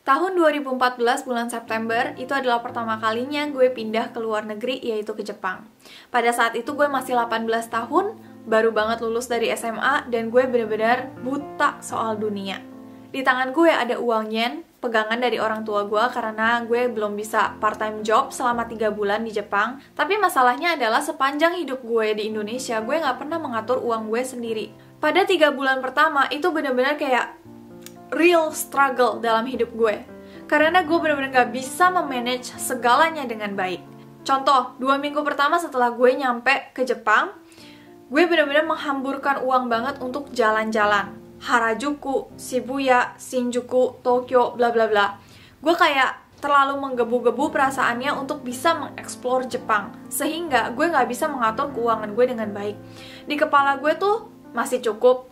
Tahun 2014 bulan September, itu adalah pertama kalinya gue pindah ke luar negeri, yaitu ke Jepang. Pada saat itu gue masih 18 tahun, baru banget lulus dari SMA, dan gue benar-benar buta soal dunia. Di tangan gue ada uang yen, pegangan dari orang tua gue karena gue belum bisa part-time job selama 3 bulan di Jepang. Tapi masalahnya adalah sepanjang hidup gue di Indonesia, gue gak pernah mengatur uang gue sendiri. Pada 3 bulan pertama, itu benar-benar kayak real struggle dalam hidup gue. Karena gue benar-benar gak bisa memanage segalanya dengan baik. Contoh, 2 minggu pertama setelah gue nyampe ke Jepang, gue benar-benar menghamburkan uang banget untuk jalan-jalan. Harajuku, Shibuya, Shinjuku, Tokyo, bla bla bla. Gue kayak terlalu menggebu-gebu perasaannya untuk bisa mengeksplor Jepang. Sehingga gue gak bisa mengatur keuangan gue dengan baik. Di kepala gue tuh masih cukup,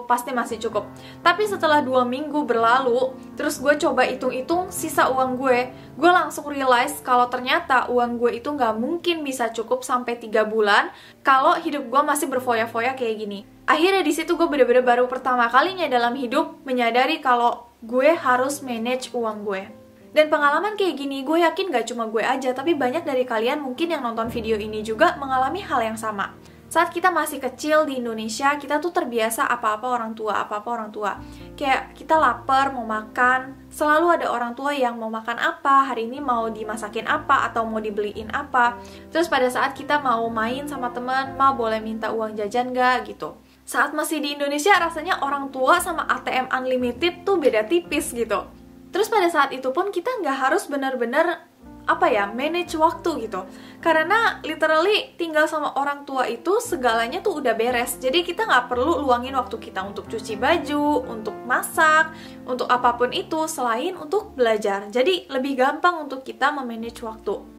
pasti masih cukup. Tapi setelah 2 minggu berlalu, terus gue coba hitung-hitung sisa uang gue langsung realize kalau ternyata uang gue itu gak mungkin bisa cukup sampai 3 bulan kalau hidup gue masih berfoya-foya kayak gini. Akhirnya di situ gue bener-bener baru pertama kalinya dalam hidup menyadari kalau gue harus manage uang gue. Dan pengalaman kayak gini gue yakin gak cuma gue aja, tapi banyak dari kalian mungkin yang nonton video ini juga mengalami hal yang sama. Saat kita masih kecil di Indonesia, kita tuh terbiasa apa-apa orang tua. Kayak kita lapar, mau makan, selalu ada orang tua yang mau makan apa, hari ini mau dimasakin apa, atau mau dibeliin apa. Terus pada saat kita mau main sama teman, ma boleh minta uang jajan gak? Gitu. Saat masih di Indonesia, rasanya orang tua sama ATM unlimited tuh beda tipis gitu. Terus pada saat itu pun kita nggak harus benar-benar manage waktu gitu. Karena literally tinggal sama orang tua itu segalanya tuh udah beres. Jadi kita nggak perlu luangin waktu kita untuk cuci baju, untuk masak, untuk apapun itu selain untuk belajar. Jadi lebih gampang untuk kita memanage waktu.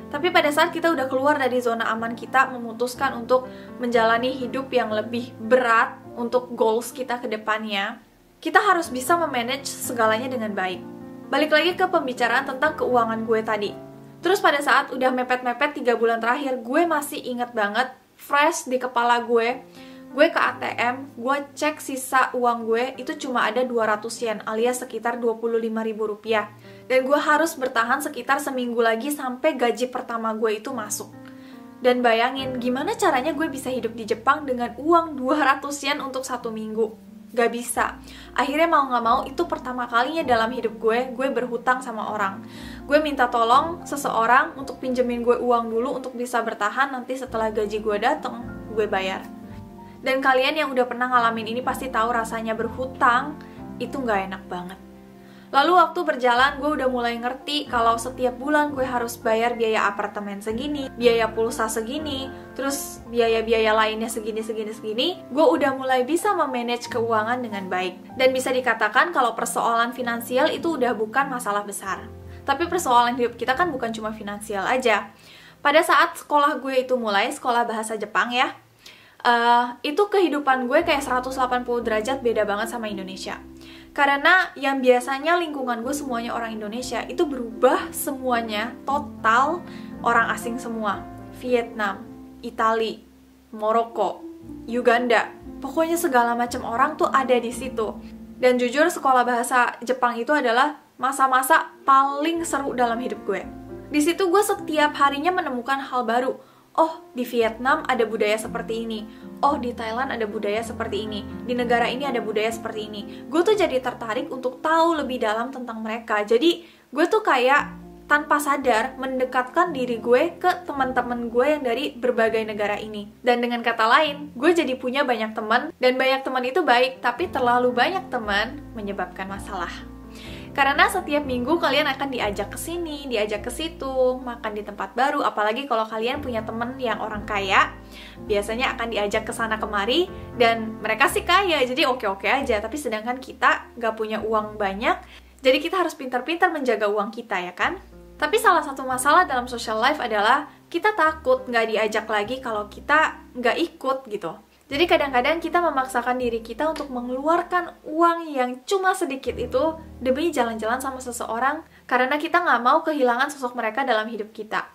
Tapi pada saat kita udah keluar dari zona aman kita, memutuskan untuk menjalani hidup yang lebih berat untuk goals kita ke depannya, kita harus bisa memanage segalanya dengan baik. Balik lagi ke pembicaraan tentang keuangan gue tadi. Terus pada saat udah mepet-mepet 3 bulan terakhir, gue masih inget banget, fresh di kepala gue ke ATM, gue cek sisa uang gue, itu cuma ada 200 yen alias sekitar 25.000 rupiah. Dan gue harus bertahan sekitar seminggu lagi sampai gaji pertama gue itu masuk. Dan bayangin, gimana caranya gue bisa hidup di Jepang dengan uang 200 yen untuk 1 minggu? Gak bisa. Akhirnya mau gak mau, itu pertama kalinya dalam hidup gue berhutang sama orang. Gue minta tolong seseorang untuk pinjemin gue uang dulu untuk bisa bertahan, nanti setelah gaji gue dateng, gue bayar. Dan kalian yang udah pernah ngalamin ini pasti tahu rasanya berhutang itu gak enak banget. Lalu waktu berjalan gue udah mulai ngerti kalau setiap bulan gue harus bayar biaya apartemen segini, biaya pulsa segini, terus biaya-biaya lainnya segini. Gue udah mulai bisa memanage keuangan dengan baik. Dan bisa dikatakan kalau persoalan finansial itu udah bukan masalah besar. Tapi persoalan hidup kita kan bukan cuma finansial aja. Pada saat sekolah gue itu mulai, sekolah bahasa Jepang ya, itu kehidupan gue kayak 180 derajat beda banget sama Indonesia. Karena yang biasanya lingkungan gue semuanya orang Indonesia, itu berubah semuanya, total orang asing semua. Vietnam, Itali, Maroko, Uganda, pokoknya segala macam orang tuh ada di situ. Dan jujur sekolah bahasa Jepang itu adalah masa-masa paling seru dalam hidup gue. Di situ gue setiap harinya menemukan hal baru. Oh, di Vietnam ada budaya seperti ini. Oh, di Thailand ada budaya seperti ini. Di negara ini ada budaya seperti ini. Gue tuh jadi tertarik untuk tahu lebih dalam tentang mereka. Jadi, gue tuh kayak tanpa sadar mendekatkan diri gue ke teman-teman gue yang dari berbagai negara ini. Dan dengan kata lain, gue jadi punya banyak teman. Dan banyak teman itu baik, tapi terlalu banyak teman menyebabkan masalah. Karena setiap minggu kalian akan diajak ke sini, diajak ke situ, makan di tempat baru, apalagi kalau kalian punya temen yang orang kaya, biasanya akan diajak ke sana kemari, dan mereka sih kaya, jadi oke-oke aja, tapi sedangkan kita gak punya uang banyak, jadi kita harus pintar-pintar menjaga uang kita, ya kan? Tapi salah satu masalah dalam social life adalah kita takut gak diajak lagi kalau kita gak ikut gitu. Jadi kadang-kadang kita memaksakan diri kita untuk mengeluarkan uang yang cuma sedikit itu demi jalan-jalan sama seseorang karena kita nggak mau kehilangan sosok mereka dalam hidup kita.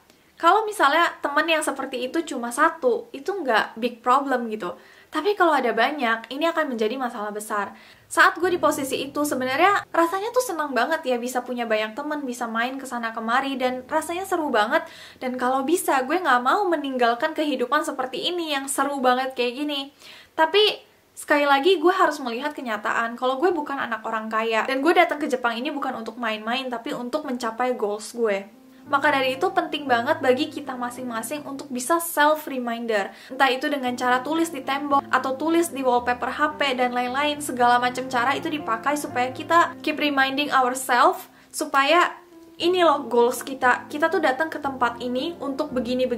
Kalau misalnya teman yang seperti itu cuma satu, itu nggak big problem gitu. Tapi kalau ada banyak, ini akan menjadi masalah besar. Saat gue di posisi itu, sebenarnya rasanya tuh senang banget ya bisa punya banyak teman, bisa main kesana kemari, dan rasanya seru banget. Dan kalau bisa, gue nggak mau meninggalkan kehidupan seperti ini yang seru banget kayak gini. Tapi sekali lagi gue harus melihat kenyataan kalau gue bukan anak orang kaya, dan gue datang ke Jepang ini bukan untuk main-main, tapi untuk mencapai goals gue. Maka dari itu penting banget bagi kita masing-masing untuk bisa self-reminder. Entah itu dengan cara tulis di tembok, atau tulis di wallpaper HP, dan lain-lain. Segala macam cara itu dipakai supaya kita keep reminding ourselves, supaya ini loh goals kita. Kita tuh datang ke tempat ini untuk begini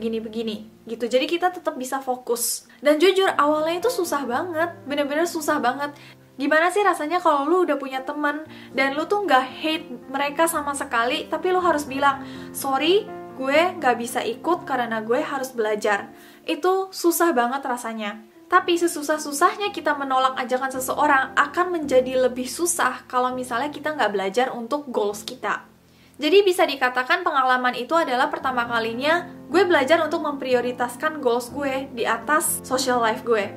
gitu. Jadi kita tetap bisa fokus. Dan jujur, awalnya itu susah banget. Bener-bener susah banget. Gimana sih rasanya kalau lu udah punya teman dan lu tuh nggak hate mereka sama sekali, tapi lu harus bilang, sorry, gue nggak bisa ikut karena gue harus belajar. Itu susah banget rasanya. Tapi sesusah-susahnya kita menolak ajakan seseorang akan menjadi lebih susah kalau misalnya kita nggak belajar untuk goals kita. Jadi bisa dikatakan pengalaman itu adalah pertama kalinya gue belajar untuk memprioritaskan goals gue di atas social life gue.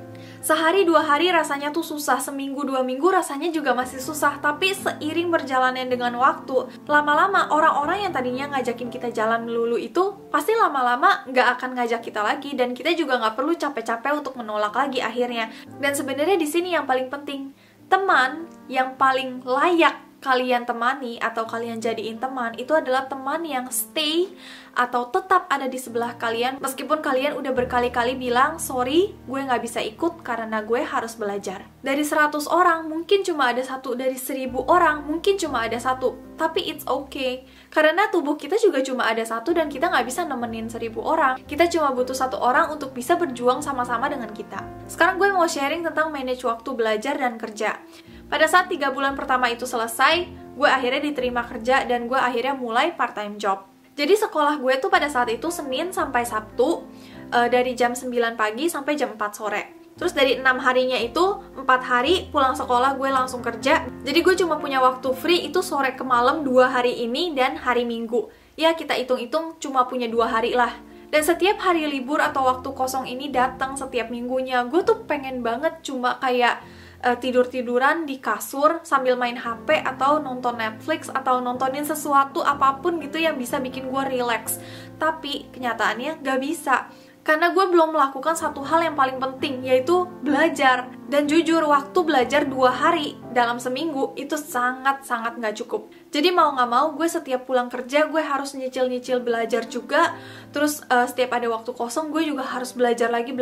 Sehari 2 hari rasanya tuh susah, seminggu 2 minggu rasanya juga masih susah. Tapi seiring berjalannya dengan waktu, lama-lama orang-orang yang tadinya ngajakin kita jalan melulu itu pasti lama-lama nggak akan ngajak kita lagi, dan kita juga nggak perlu capek-capek untuk menolak lagi akhirnya. Dan sebenarnya di sini yang paling penting, teman yang paling layak kalian temani atau kalian jadiin teman itu adalah teman yang stay atau tetap ada di sebelah kalian meskipun kalian udah berkali-kali bilang, sorry, gue nggak bisa ikut karena gue harus belajar. Dari 100 orang mungkin cuma ada satu, dari 1000 orang mungkin cuma ada satu, tapi it's okay karena tubuh kita juga cuma ada satu, dan kita nggak bisa nemenin 1000 orang. Kita cuma butuh satu orang untuk bisa berjuang sama-sama dengan kita. Sekarang gue mau sharing tentang manage waktu belajar dan kerja. Pada saat 3 bulan pertama itu selesai, gue akhirnya diterima kerja dan gue akhirnya mulai part-time job. Jadi sekolah gue tuh pada saat itu Senin sampai Sabtu, dari jam 9 pagi sampai jam 4 sore. Terus dari 6 harinya itu, 4 hari pulang sekolah gue langsung kerja. Jadi gue cuma punya waktu free itu sore ke malam 2 hari ini dan hari Minggu. Ya kita hitung-hitung cuma punya 2 hari lah. Dan setiap hari libur atau waktu kosong ini datang setiap minggunya. Gue tuh pengen banget cuma kayak tidur-tiduran di kasur sambil main HP atau nonton Netflix atau nontonin sesuatu apapun gitu yang bisa bikin gue relax. Tapi kenyataannya gak bisa, karena gue belum melakukan satu hal yang paling penting, yaitu belajar. Dan jujur, waktu belajar 2 hari dalam seminggu itu sangat-sangat gak cukup. Jadi mau gak mau, gue setiap pulang kerja gue harus nyicil-nyicil belajar juga. Terus setiap ada waktu kosong gue juga harus belajar lagi.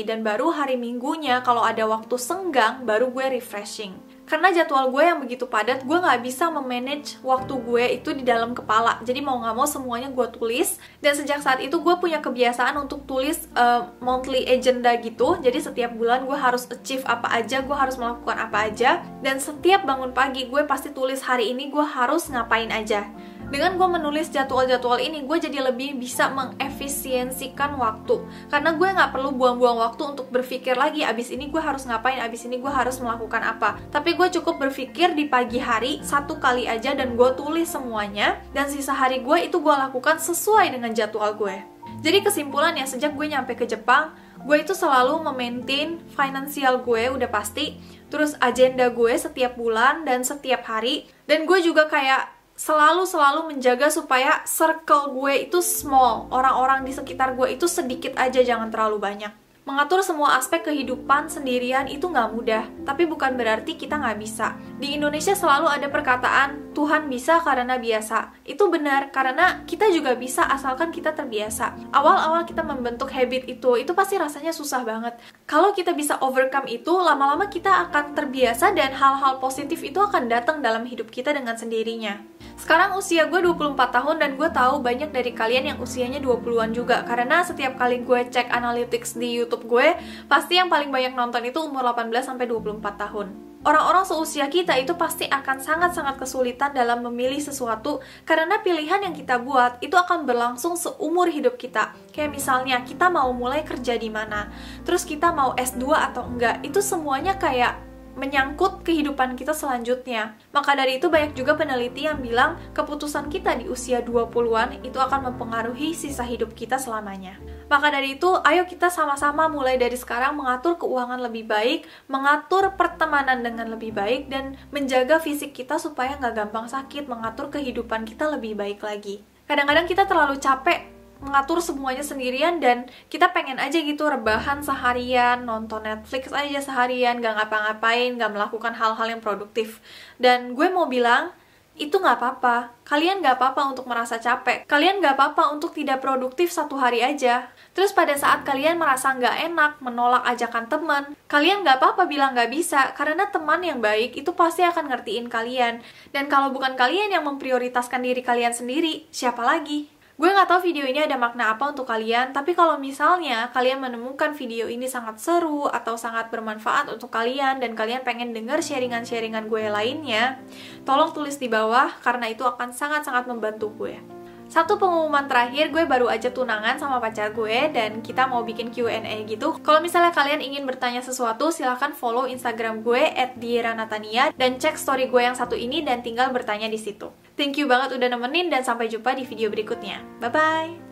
Dan baru hari Minggunya kalau ada waktu senggang, baru gue refreshing. Karena jadwal gue yang begitu padat, gue gak bisa memanage waktu gue itu di dalam kepala. Jadi mau gak mau semuanya gue tulis. Dan sejak saat itu gue punya kebiasaan untuk tulis monthly agenda gitu. Jadi setiap bulan gue harus achieve apa aja, gue harus melakukan apa aja. Dan setiap bangun pagi gue pasti tulis hari ini gue harus ngapain aja. Dengan gue menulis jadwal-jadwal ini, gue jadi lebih bisa mengefisiensikan waktu. Karena gue gak perlu buang-buang waktu untuk berpikir lagi, abis ini gue harus ngapain, abis ini gue harus melakukan apa. Tapi gue cukup berpikir di pagi hari, 1 kali aja, dan gue tulis semuanya. Dan sisa hari gue itu gue lakukan sesuai dengan jadwal gue. Jadi kesimpulannya, sejak gue nyampe ke Jepang, gue itu selalu memaintain finansial gue udah pasti. Terus agenda gue setiap bulan dan setiap hari. Dan gue juga kayak selalu menjaga supaya circle gue itu small, orang-orang di sekitar gue itu sedikit aja, jangan terlalu banyak. Mengatur semua aspek kehidupan sendirian itu nggak mudah, tapi bukan berarti kita nggak bisa. Di Indonesia selalu ada perkataan, Tuhan bisa karena biasa. Itu benar, karena kita juga bisa asalkan kita terbiasa. Awal-awal kita membentuk habit itu pasti rasanya susah banget. Kalau kita bisa overcome itu, lama-lama kita akan terbiasa dan hal-hal positif itu akan datang dalam hidup kita dengan sendirinya. Sekarang usia gue 24 tahun dan gue tahu banyak dari kalian yang usianya 20-an juga. Karena setiap kali gue cek analytics di YouTube gue, pasti yang paling banyak nonton itu umur 18-24 tahun. Orang-orang seusia kita itu pasti akan sangat-sangat kesulitan dalam memilih sesuatu, karena pilihan yang kita buat itu akan berlangsung seumur hidup kita. Kayak misalnya kita mau mulai kerja di mana, terus kita mau S2 atau enggak, itu semuanya kayak menyangkut kehidupan kita selanjutnya. Maka dari itu banyak juga peneliti yang bilang keputusan kita di usia 20-an itu akan mempengaruhi sisa hidup kita selamanya. Maka dari itu, ayo kita sama-sama mulai dari sekarang mengatur keuangan lebih baik, mengatur pertemanan dengan lebih baik, dan menjaga fisik kita supaya nggak gampang sakit, mengatur kehidupan kita lebih baik lagi. Kadang-kadang kita terlalu capek mengatur semuanya sendirian dan kita pengen aja gitu rebahan seharian, nonton Netflix aja seharian, gak ngapa-ngapain, gak melakukan hal-hal yang produktif. Dan gue mau bilang, itu gak apa-apa. Kalian gak apa-apa untuk merasa capek. Kalian gak apa-apa untuk tidak produktif 1 hari aja. Terus pada saat kalian merasa gak enak, menolak ajakan teman, kalian gak apa-apa bilang gak bisa, karena teman yang baik itu pasti akan ngertiin kalian. Dan kalau bukan kalian yang memprioritaskan diri kalian sendiri, siapa lagi? Gue gak tahu video ini ada makna apa untuk kalian, tapi kalau misalnya kalian menemukan video ini sangat seru atau sangat bermanfaat untuk kalian dan kalian pengen denger sharingan-sharingan gue lainnya, tolong tulis di bawah karena itu akan sangat-sangat membantu gue. Satu pengumuman terakhir, gue baru aja tunangan sama pacar gue dan kita mau bikin Q&A gitu. Kalau misalnya kalian ingin bertanya sesuatu, silahkan follow Instagram gue @dieranatania dan cek story gue yang satu ini dan tinggal bertanya di situ. Thank you banget udah nemenin dan sampai jumpa di video berikutnya. Bye-bye!